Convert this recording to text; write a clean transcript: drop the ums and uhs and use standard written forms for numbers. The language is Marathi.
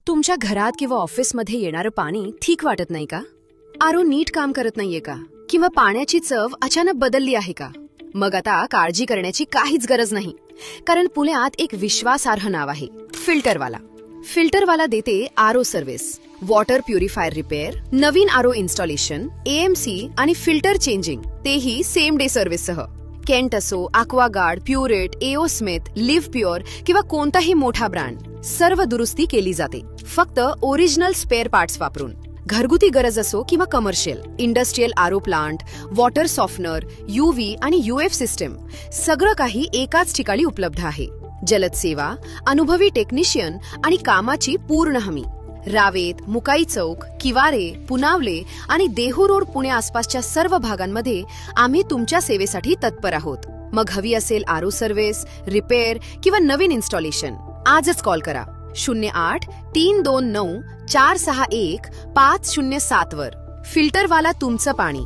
तुमच्या घरात किंवा ऑफिसमध्ये येणारं पाणी ठीक वाटत नाही का? आरो नीट काम करत नाहीये का? किंवा पाण्याची चव अचानक बदलली आहे का? मग आता काळजी करण्याची काहीच गरज नाही, कारण पुण्यात एक विश्वासार्ह नाव आहे, फिल्टरवाला. फिल्टरवाला देते आरो सर्व्हिस, वॉटर प्युरिफायर रिपेअर, नवीन आरो इन्स्टॉलेशन, एएमसी आणि फिल्टर चेंजिंग, तेही सेम डे सर्व्हिससह. केंट असो, Aquaguard, प्युरेट, AO Smith, leave pure किंवा कोणताही मोठा ब्रँड, सर्व दुरुस्ती केली जाते फक्त ओरिजिनल स्पेअर पार्ट्स वापरून. घरगुती गरज असो किंवा कमर्शियल, इंडस्ट्रियल आरो प्लांट, वॉटर सॉफ्टनर, यूव्ही आणि यूएफ सिस्टम, सगळं काही एकाच ठिकाणी उपलब्ध आहे. जलद सेवा, अनुभवी टेक्निशियन आणि कामाची पूर्ण हमी. रावेत, मुकाई चौक, किवारे, पुनावले आणि देहू रोड, पुणे आसपासच्या सर्व भागांमध्ये आम्ही तुमच्या सेवेसाठी तत्पर आहोत. मग हवी असेल आरो सर्व्हिस, रिपेअर किंवा नवीन इन्स्टॉलेशन, आजच कॉल करा 08-329-461-507 वर. फिल्टरवाला तुमचं पाणी.